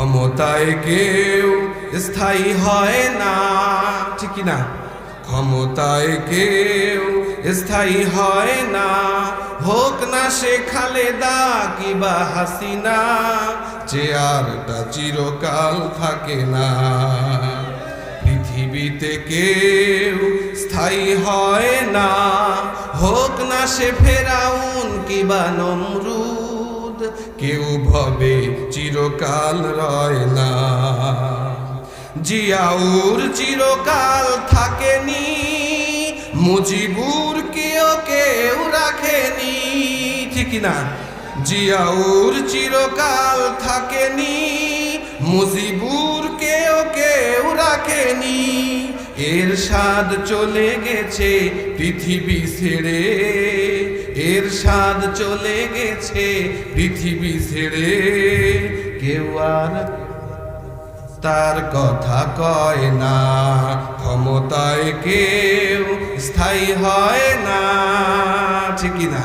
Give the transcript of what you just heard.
ক্ষমতায় কেউ স্থায়ী হয় না, ঠিক না? ক্ষমতায় কেউ স্থায়ী হয় না, হোক না সে খালেদা কিবা হাসিনা, চেয়ারটা চিরকাল থাকে না। পৃথিবীতে কেউ স্থায়ী হয় না, হোক না সে ফেরাউন কিবা নমরুদ, কেউ ভবে চিরকাল রয় না। জিয়াউর চিরকাল থাকেনি, মুজিবুর কেউ রাখেনি, ঠিক না? জিয়াউর চিরকাল থাকেনি, মুজিবুর কেউ রাখেনি। এরশাদ চলে গেছে পৃথিবী ছেড়ে, এরশাদ চলে গেছে পৃথিবী ছেড়ে, কেউ আর তার কথা কয় না। ক্ষমতায় কেউ স্থায়ী হয় না, ঠিক না?